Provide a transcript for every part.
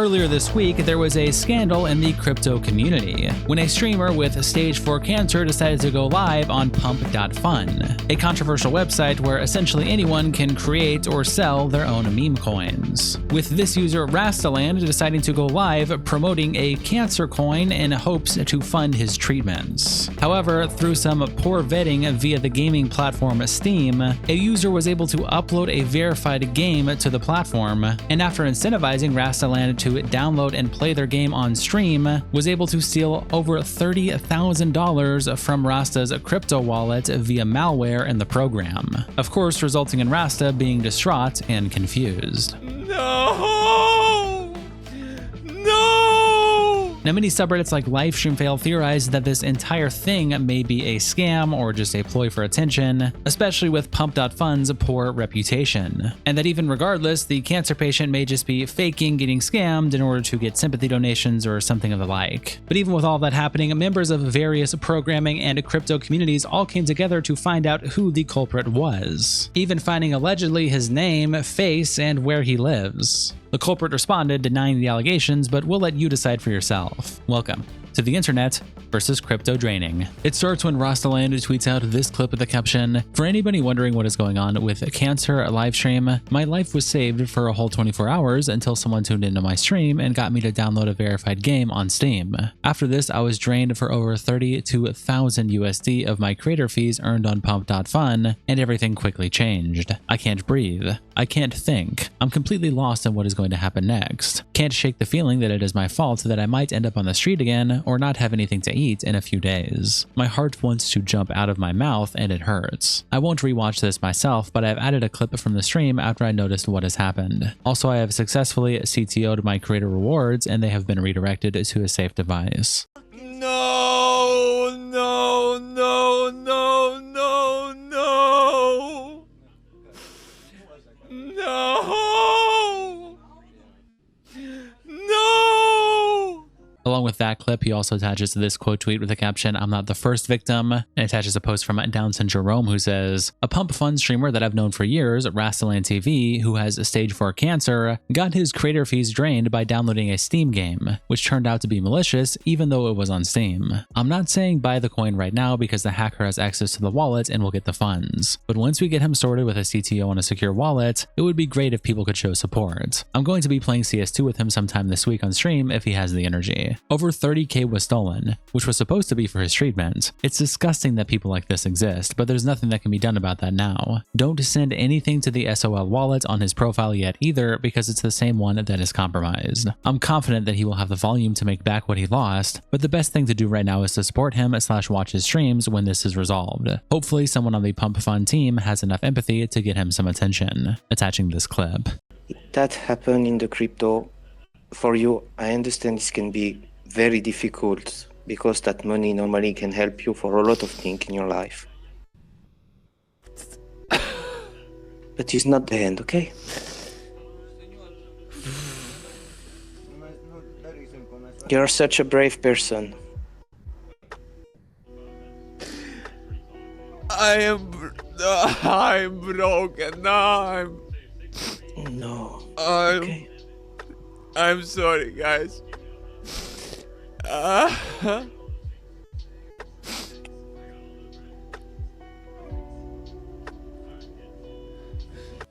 Earlier this week, there was a scandal in the crypto community when a streamer with stage 4 cancer decided to go live on pump.fun, a controversial website where essentially anyone can create or sell their own meme coins. With this user Rastaland deciding to go live promoting a cancer coin in hopes to fund his treatments. However, through some poor vetting via the gaming platform Steam, a user was able to upload a verified game to the platform, and after incentivizing Rastaland to download and play their game on stream, was able to steal over $30,000 from Rasta's crypto wallet via malware in the program. Of course, resulting in Rasta being distraught and confused. No! Now, many subreddits like LivestreamFail theorize that this entire thing may be a scam or just a ploy for attention, especially with Pump.Fun's poor reputation. And that even regardless, the cancer patient may just be faking getting scammed in order to get sympathy donations or something of the like. But even with all that happening, members of various programming and crypto communities all came together to find out who the culprit was, even finding allegedly his name, face, and where he lives. The culprit responded, denying the allegations, but we'll let you decide for yourself. Welcome to the internet versus crypto draining. It starts when Rastaland tweets out this clip with the caption, "For anybody wondering what is going on with cancer live stream, my life was saved for a whole 24 hours until someone tuned into my stream and got me to download a verified game on Steam. After this, I was drained for over 32,000 USD of my creator fees earned on pump.fun, and everything quickly changed. I can't breathe. I can't think. I'm completely lost in what is going to happen next. Can't shake the feeling that it is my fault that I might end up on the street again or not have anything to eat in a few days. My heart wants to jump out of my mouth and it hurts. I won't rewatch this myself, but I've added a clip from the stream after I noticed what has happened. Also, I have successfully CTO'd my creator rewards and they have been redirected to a safe device." No, no, no, no, no, no. No. No. Along with that clip, he also attaches this quote tweet with the caption, "I'm not the first victim," and attaches a post from Downton Jerome who says, "A pump fun streamer that I've known for years, Rastaland TV, who has stage 4 cancer, got his creator fees drained by downloading a Steam game, which turned out to be malicious even though it was on Steam. I'm not saying buy the coin right now because the hacker has access to the wallet and will get the funds, but once we get him sorted with a CTO on a secure wallet, it would be great if people could show support. I'm going to be playing CS2 with him sometime this week on stream if he has the energy. Over 30K was stolen, which was supposed to be for his treatment. It's disgusting that people like this exist, but there's nothing that can be done about that now. Don't send anything to the SOL wallet on his profile yet either, because it's the same one that is compromised. I'm confident that he will have the volume to make back what he lost, but the best thing to do right now is to support him / watch his streams when this is resolved. Hopefully someone on the Pump Fun team has enough empathy to get him some attention." Attaching this clip. That happened in the crypto. For you, I understand this can be very difficult because that money normally can help you for a lot of things in your life. But it's not the end, okay? You're such a brave person. I'm broken. No. Okay. I'm sorry, guys.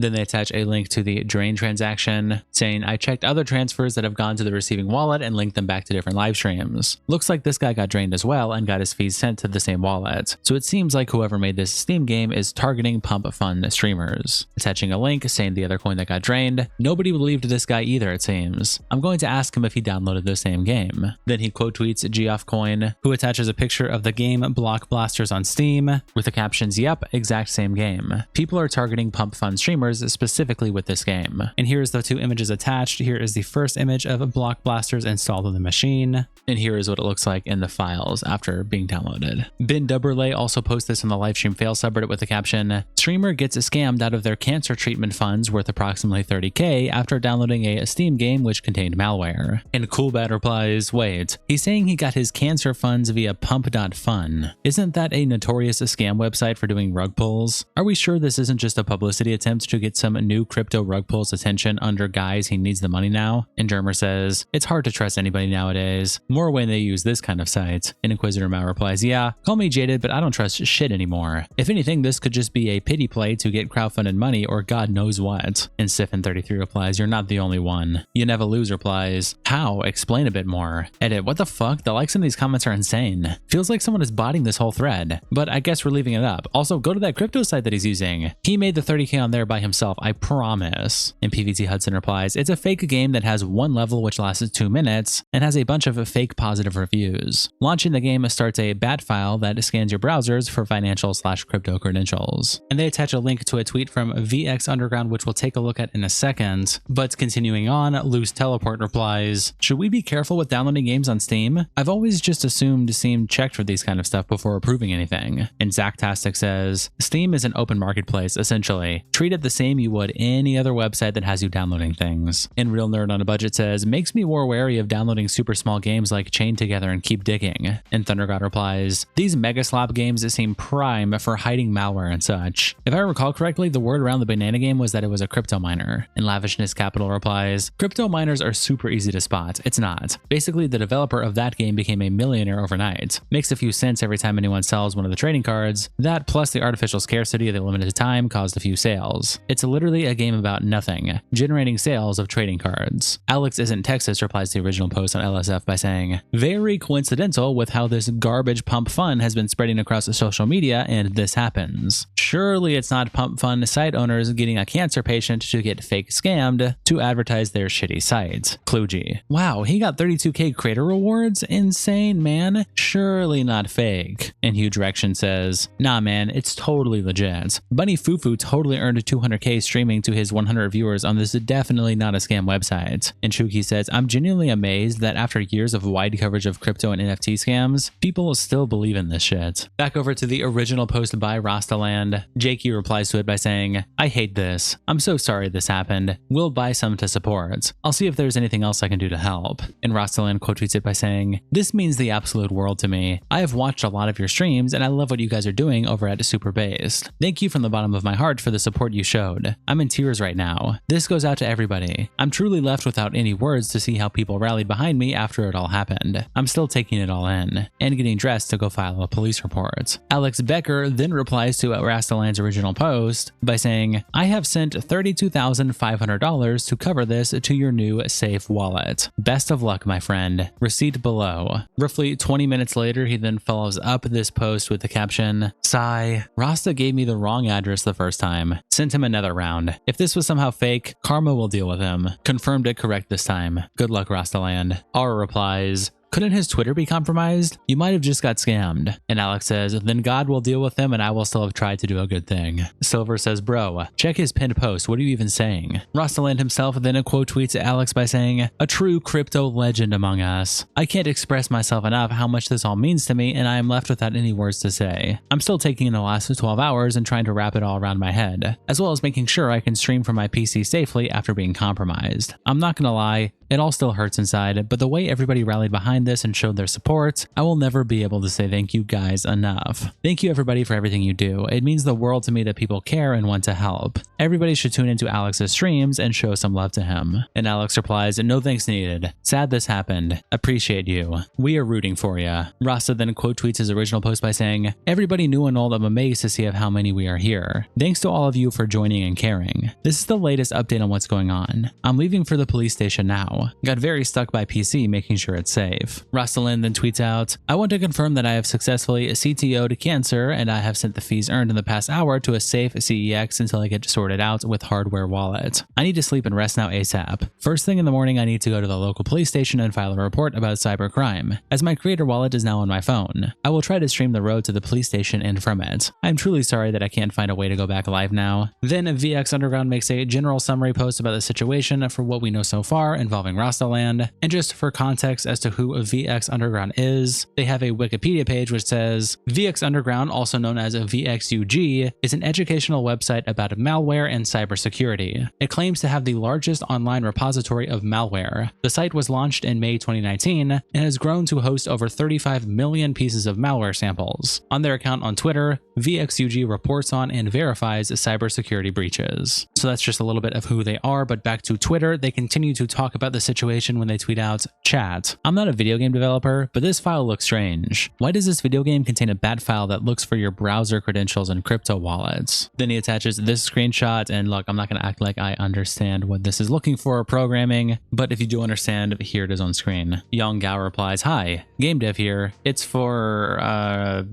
Then they attach a link to the drain transaction, saying, "I checked other transfers that have gone to the receiving wallet and linked them back to different live streams. Looks like this guy got drained as well and got his fees sent to the same wallet. So it seems like whoever made this Steam game is targeting Pump Fun streamers." Attaching a link saying the other coin that got drained. Nobody believed this guy either, it seems. I'm going to ask him if he downloaded the same game. Then he quote tweets Geoff Coin, who attaches a picture of the game Block Blasters on Steam with the captions, "Yep, exact same game. People are targeting Pump Fun streamers specifically with this game." And here's the 2 images attached. Here is the first image of Block Blasters installed on the machine, and here is what it looks like in the files after being downloaded. Ben Duberley also posted this on the LivestreamFail subreddit with the caption, "Streamer gets scammed out of their cancer treatment funds worth approximately 30K after downloading a Steam game which contained malware." And Coolbad replies, "Wait, he's saying he got his cancer funds via pump.fun. Isn't that a notorious scam website for doing rug pulls? Are we sure this isn't just a publicity attempt to to get some new crypto rug pull's attention under guise he needs the money now? And Germer says, it's hard to trust anybody nowadays, more when they use this kind of site. And Inquisitor Mao replies, yeah, call me jaded, but I don't trust shit anymore. If anything, this could just be a pity play to get crowdfunded money or God knows what. And Siphon33 replies, you're not the only one. You never lose replies, how? Explain a bit more. Edit, what the fuck? The likes in these comments are insane. Feels like someone is botting this whole thread, but I guess we're leaving it up. Also, go to that crypto site that he's using. He made the 30K on there by himself, I promise. And PVT Hudson replies, it's a fake game that has one level which lasts 2 minutes and has a bunch of fake positive reviews. Launching the game starts a bat file that scans your browsers for financial/crypto credentials. And they attach a link to a tweet from VX Underground, which we'll take a look at in a second. But continuing on, Loose Teleport replies, should we be careful with downloading games on Steam? I've always just assumed Steam checked for these kind of stuff before approving anything. And Zactastic says, Steam is an open marketplace, essentially. Treat it the same you would any other website that has you downloading things. And Real Nerd on a Budget says, makes me more wary of downloading super small games like Chain Together and Keep Digging. And ThunderGod replies, these mega slop games seem prime for hiding malware and such. If I recall correctly, the word around the banana game was that it was a crypto miner. And Lavishness Capital replies, crypto miners are super easy to spot. It's not. Basically, the developer of that game became a millionaire overnight. Makes a few cents every time anyone sells one of the trading cards. That plus the artificial scarcity of the limited time caused a few sales. It's literally a game about nothing, generating sales of trading cards. Alex Isn't Texas replies to the original post on LSF by saying, very coincidental with how this garbage pump fun has been spreading across social media and this happens. Surely it's not pump fun site owners getting a cancer patient to get fake scammed to advertise their shitty site. Kluji. Wow, he got 32K creator rewards? Insane, man. Surely not fake. And Huge Direction says, nah man, it's totally legit. Bunny Fufu totally earned 200K streaming to his 100 viewers on this definitely not a scam website. And Shuki says, I'm genuinely amazed that after years of wide coverage of crypto and NFT scams, people still believe in this shit. Back over to the original post by Rastaland, Jakey replies to it by saying, I hate this. I'm so sorry this happened. We'll buy some to support. I'll see if there's anything else I can do to help. And Rastaland quote tweets it by saying, this means the absolute world to me. I have watched a lot of your streams and I love what you guys are doing over at Super Based. Thank you from the bottom of my heart for the support you showed. I'm in tears right now. This goes out to everybody. I'm truly left without any words to see how people rallied behind me after it all happened. I'm still taking it all in and getting dressed to go file a police report. Alex Becker then replies to Rastaland's original post by saying, I have sent $32,500 to cover this to your new safe wallet. Best of luck, my friend. Receipt below. Roughly 20 minutes later, he then follows up this post with the caption, sigh, Rasta gave me the wrong address the first time. Sent him another round. If this was somehow fake, karma will deal with him. Confirmed it correct this time. Good luck, Rastaland. Aura replies, couldn't his Twitter be compromised? You might have just got scammed. And Alex says, then God will deal with him and I will still have tried to do a good thing. Silver says, bro, check his pinned post. What are you even saying? Rastaland himself then quote tweets Alex by saying, a true crypto legend among us. I can't express myself enough how much this all means to me and I am left without any words to say. I'm still taking in the last 12 hours and trying to wrap it all around my head, as well as making sure I can stream from my PC safely after being compromised. I'm not gonna lie, it all still hurts inside, but the way everybody rallied behind this and showed their support, I will never be able to say thank you guys enough. Thank you everybody for everything you do. It means the world to me that people care and want to help. Everybody should tune into Alex's streams and show some love to him. And Alex replies, no thanks needed. Sad this happened. Appreciate you. We are rooting for ya. Rasta then quote tweets his original post by saying, everybody new and old, I'm amazed to see of how many we are here. Thanks to all of you for joining and caring. This is the latest update on what's going on. I'm leaving for the police station now. Got very stuck by PC making sure it's safe. Rosalind then tweets out, I want to confirm that I have successfully CTO'd cancer and I have sent the fees earned in the past hour to a safe CEX until I get sorted out with hardware wallet. I need to sleep and rest now ASAP. First thing in the morning I need to go to the local police station and file a report about cybercrime, as my creator wallet is now on my phone. I will try to stream the road to the police station and from it. I'm truly sorry that I can't find a way to go back live now. Then VX Underground makes a general summary post about the situation for what we know so far involving Rastaland, and just for context as to who VX Underground is. They have a Wikipedia page which says, VX Underground, also known as VXUG, is an educational website about malware and cybersecurity. It claims to have the largest online repository of malware. The site was launched in May 2019 and has grown to host over 35 million pieces of malware samples. On their account on Twitter, VXUG reports on and verifies cybersecurity breaches. So that's just a little bit of who they are, but back to Twitter, they continue to talk about the situation when they tweet out, "Chat, I'm not a video game developer, but this file looks strange. Why does this video game contain a bat file that looks for your browser credentials and crypto wallets?" Then he attaches this screenshot, and look, I'm not going to act like I understand what this is looking for programming, but if you do understand, here it is on screen. Young Gao replies, "Hi, game dev here. It's for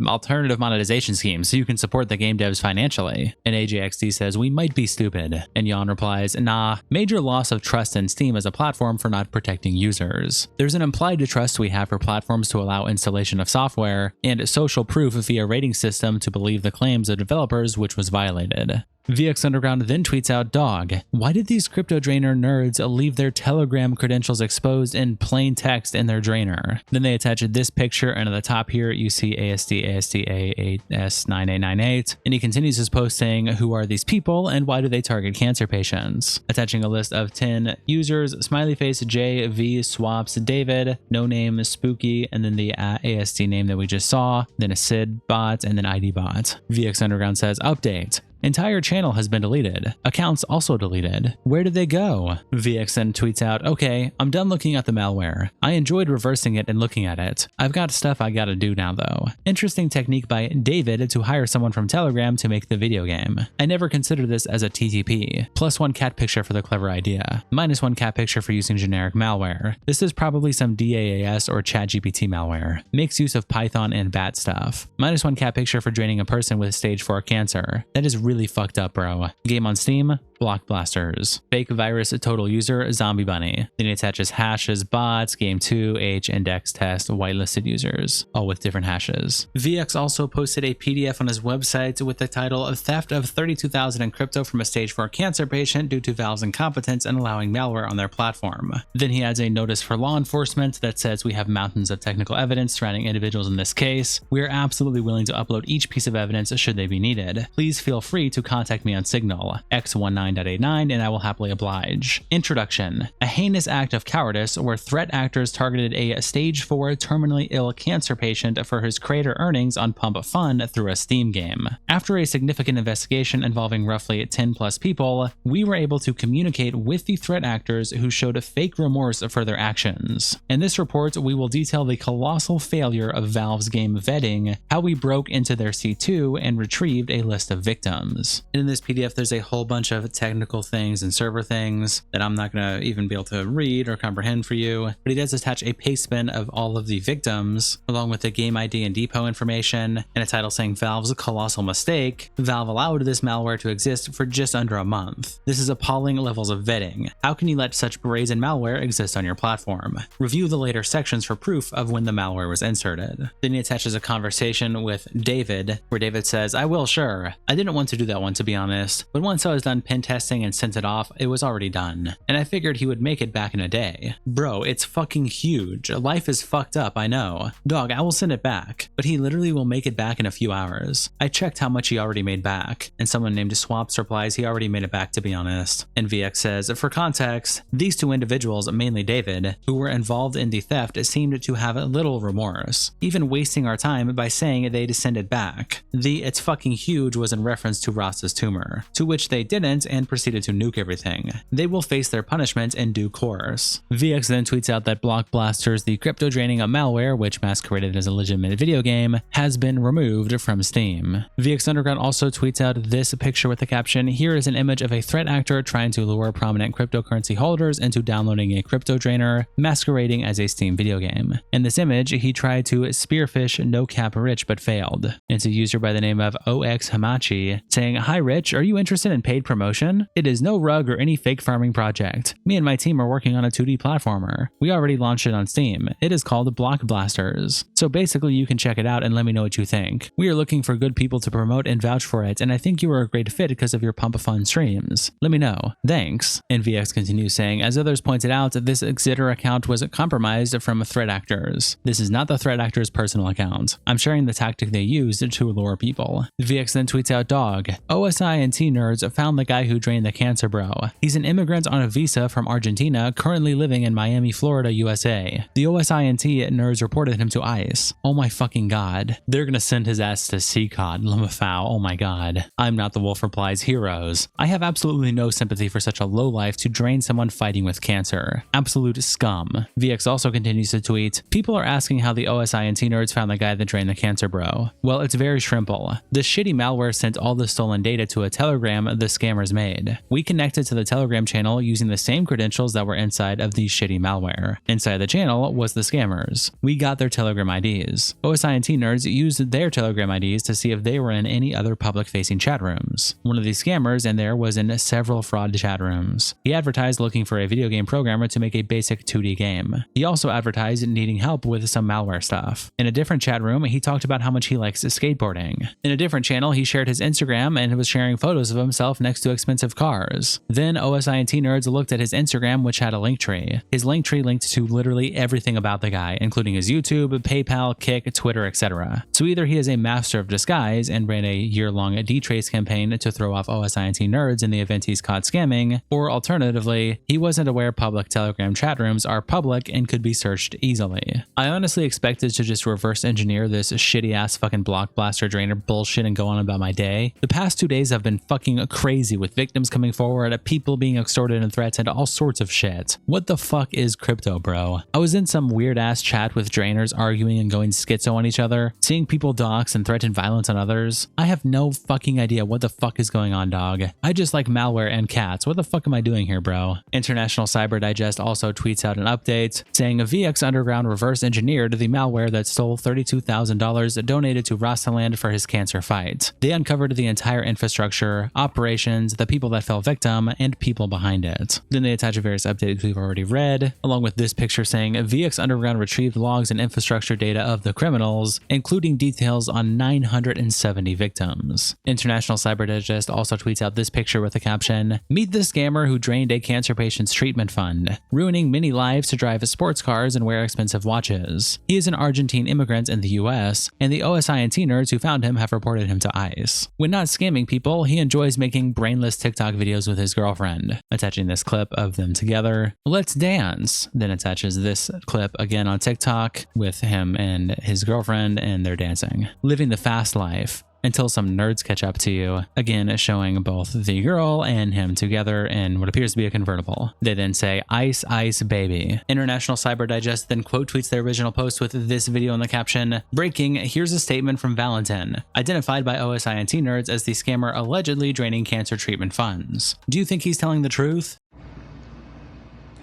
alternative monetization schemes, so you can support the game devs financially." And AJXD says, "We might be stupid." And Jan replies, "Nah, major loss of trust in Steam as a platform for not protecting users. There's an implied trust we have for platforms to allow installation of software, and social proof via rating system to believe the claims of developers, which was violated." VX Underground then tweets out, "Dog, why did these crypto drainer nerds leave their Telegram credentials exposed in plain text in their drainer?" Then they attach this picture, and at the top here you see ASDA8S9898, and he continues his post saying, "Who are these people and why do they target cancer patients?" Attaching a list of 10 users, smiley face, J, V, Swaps, David, no name, Spooky, and then the ASD name that we just saw, then a SID bot, and then ID bot. VX Underground says, "Update. Entire channel has been deleted. Accounts also deleted. Where did they go?" VX then tweets out, "Okay, I'm done looking at the malware. I enjoyed reversing it and looking at it. I've got stuff I gotta do now though. Interesting technique by David to hire someone from Telegram to make the video game. I never considered this as a TTP. +1 cat picture for the clever idea. -1 cat picture for using generic malware. This is probably some DAAS or ChatGPT malware. Makes use of Python and bat stuff. -1 cat picture for draining a person with stage 4 cancer. That is really fucked up, bro. Game on Steam, Block Blasters. Fake virus total user, Zombie Bunny." Then he attaches hashes, bots, game 2, H, index test, whitelisted users, all with different hashes. VX also posted a PDF on his website with the title of "Theft of 32,000 in crypto from a stage 4 cancer patient due to Valve's incompetence in allowing malware on their platform." Then he adds a notice for law enforcement that says, "We have mountains of technical evidence surrounding individuals in this case. We are absolutely willing to upload each piece of evidence should they be needed. Please feel free to contact me on Signal, X19.89, and I will happily oblige." Introduction. A heinous act of cowardice where threat actors targeted a stage 4 terminally ill cancer patient for his creator earnings on Pump Fun through a Steam game. After a significant investigation involving roughly 10+ people, we were able to communicate with the threat actors who showed fake remorse for their actions. In this report, we will detail the colossal failure of Valve's game vetting, how we broke into their C2 and retrieved a list of victims. In this PDF, there's a whole bunch of technical things and server things that I'm not going to even be able to read or comprehend for you, but he does attach a pastebin of all of the victims, along with the game ID and depot information, and a title saying "Valve's colossal mistake. Valve allowed this malware to exist for just under a month. This is appalling levels of vetting. How can you let such brazen malware exist on your platform? Review the later sections for proof of when the malware was inserted." Then he attaches a conversation with David, where David says, "I will, sure. I didn't want to do that one, to be honest, but once I was done pen testing and sent it off, it was already done. And I figured he would make it back in a day. Bro, it's fucking huge. Life is fucked up, I know. Dog, I will send it back, but he literally will make it back in a few hours. I checked how much he already made back." And someone named Swaps replies, "He already made it back, to be honest." And VX says, "For context, these two individuals, mainly David, who were involved in the theft, seemed to have little remorse, even wasting our time by saying they'd send it back. The 'it's fucking huge' was in reference to Ross's tumor, to which they didn't and proceeded to nuke everything. They will face their punishment in due course." VX then tweets out that Block Blasters, the crypto draining malware, which masqueraded as a legitimate video game, has been removed from Steam. VX Underground also tweets out this picture with the caption, "Here is an image of a threat actor trying to lure prominent cryptocurrency holders into downloading a crypto drainer masquerading as a Steam video game. In this image, he tried to spearfish No Cap Rich but failed." It's a user by the name of OX Hamachi saying, "Hi Rich, are you interested in paid promotion solution? It is no rug or any fake farming project. Me and my team are working on a 2D platformer. We already launched it on Steam. It is called Block Blasters. So basically you can check it out and let me know what you think. We are looking for good people to promote and vouch for it, and I think you are a great fit because of your pump of fun streams. Let me know. Thanks. And VX continues saying, as others pointed out, this Xitter account was compromised from threat actors. This is not the threat actor's personal account. I'm sharing the tactic they used to lure people. VX then tweets out, dog. OSINT nerds found the guy who drained the cancer bro. He's an immigrant on a visa from Argentina, currently living in Miami, Florida, USA. The OSINT nerds reported him to ICE. Oh my fucking god. They're gonna send his ass to CCOD, Lamafau, oh my god. I'm not the wolf replies, heroes. I have absolutely no sympathy for such a lowlife to drain someone fighting with cancer. Absolute scum. VX also continues to tweet, people are asking how the OSINT nerds found the guy that drained the cancer bro. Well, it's very shrimple. This shitty malware sent all the stolen data to a Telegram the scammers made. We connected to the Telegram channel using the same credentials that were inside of the shitty malware. Inside the channel was the scammers. We got their Telegram IDs. OSINT nerds used their Telegram IDs to see if they were in any other public-facing chat rooms. One of these scammers in there was in several fraud chat rooms. He advertised looking for a video game programmer to make a basic 2D game. He also advertised needing help with some malware stuff. In a different chat room, he talked about how much he likes skateboarding. In a different channel, he shared his Instagram and was sharing photos of himself next to expensive cars. Then OSINT nerds looked at his Instagram, which had a link tree. His link tree linked to literally everything about the guy, including his YouTube, PayPal, Kick, Twitter, etc. So either he is a master of disguise and ran a year-long detrace campaign to throw off OSINT nerds in the event he's caught scamming, or alternatively, he wasn't aware public Telegram chat rooms are public and could be searched easily. I honestly expected to just reverse engineer this shitty-ass fucking block blaster drainer bullshit and go on about my day. The past 2 days have been fucking crazy with victims coming forward, people being extorted and threatened, all sorts of shit. What the fuck is crypto, bro? I was in some weird-ass chat with drainers arguing and going schizo on each other, seeing people dox and threaten violence on others. I have no fucking idea what the fuck is going on, dog. I just like malware and cats. What the fuck am I doing here, bro? International Cyber Digest also tweets out an update saying a VX Underground reverse engineered the malware that stole $32,000 donated to Rostaland for his cancer fight. They uncovered the entire infrastructure, operations, the people that fell victim, and people behind it. Then they attach various updates we've already read, along with this picture saying VX Underground retrieved logs and infrastructure data of the criminals, including details on 970 victims. International Cyber Digest also tweets out this picture with the caption, meet the scammer who drained a cancer patient's treatment fund, ruining many lives to drive sports cars and wear expensive watches. He is an Argentine immigrant in the US, and the OSINT nerds who found him have reported him to ICE. When not scamming people, he enjoys making brainless TikTok videos with his girlfriend. Attaching this clip of them together. Let's dance. Then attaches this clip again on TikTok with him and his girlfriend, and they're dancing. Living the fast life. Until some nerds catch up to you, again showing both the girl and him together in what appears to be a convertible. They then say, ice, ice, baby. International Cyber Digest then quote tweets their original post with this video in the caption, breaking, here's a statement from Valentin, identified by OSINT nerds as the scammer allegedly draining cancer treatment funds. Do you think he's telling the truth?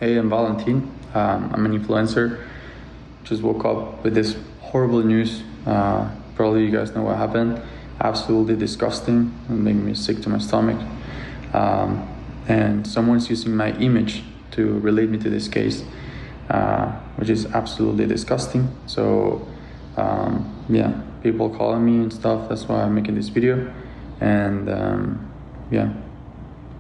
Hey, I'm Valentin. I'm an influencer. Just woke up with this horrible news. Probably you guys know what happened. Absolutely disgusting and making me sick to my stomach. And someone's using my image to relate me to this case, which is absolutely disgusting. So yeah, people calling me and stuff. That's why I'm making this video. And yeah,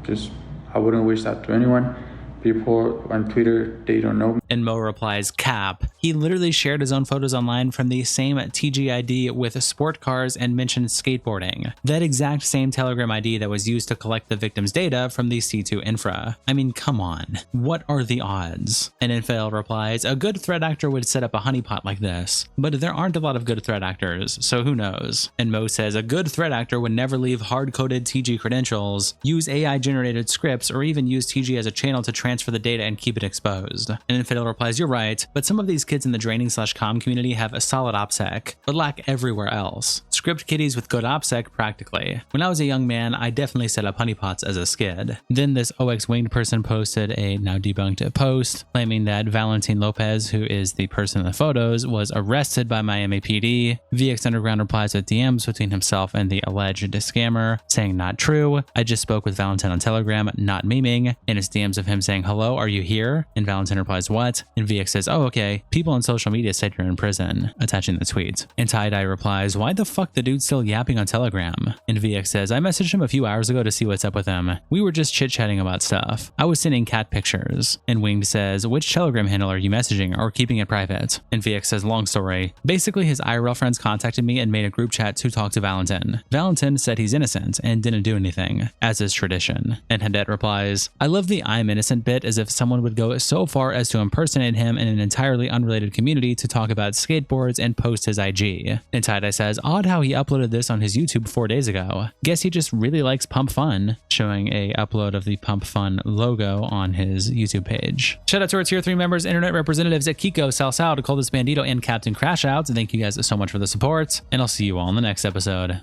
just I wouldn't wish that to anyone. People on Twitter, they don't know me. And Mo replies, cap. He literally shared his own photos online from the same TGID with sport cars and mentioned skateboarding. That exact same Telegram ID that was used to collect the victim's data from the C2 infra. I mean, come on. What are the odds? And LivestreamFail replies, a good threat actor would set up a honeypot like this. But there aren't a lot of good threat actors, so who knows? And Mo says, a good threat actor would never leave hard-coded TG credentials, use AI-generated scripts, or even use TG as a channel to transfer the data and keep it exposed. And LivestreamFail replies, you're right, but some of these kids in the draining/comm community have a solid OPSEC, but lack everywhere else. Script kiddies with good OPSEC practically. When I was a young man, I definitely set up honeypots as a skid. Then this OX winged person posted a now debunked post claiming that Valentin Lopez, who is the person in the photos, was arrested by Miami PD. VX Underground replies with DMs between himself and the alleged scammer, saying not true. I just spoke with Valentin on Telegram, not memeing. And it's DMs of him saying, hello, are you here? And Valentin replies, what? And VX says, oh, okay. People on social media said you're in prison, attaching the tweet. And Tie-Dye replies, why the fuck the dude still yapping on Telegram? And VX says, I messaged him a few hours ago to see what's up with him. We were just chit-chatting about stuff. I was sending cat pictures. And Winged says, which Telegram handle are you messaging or keeping it private? And VX says, long story. Basically, his IRL friends contacted me and made a group chat to talk to Valentin. Valentin said he's innocent and didn't do anything, as is tradition. And Hadet replies, I love the I'm innocent bit as if someone would go so far as to impersonate him in an entirely unrelated community to talk about skateboards and post his IG. And Tie-Dye says, odd how he uploaded this on his YouTube 4 days ago. Guess he just really likes Pump Fun, showing a upload of the Pump Fun logo on his YouTube page. Shout out to our tier 3 members, internet representatives at Kiko, Salsao, Coldest Bandito, and Captain Crash Out. Thank you guys so much for the support, and I'll see you all in the next episode.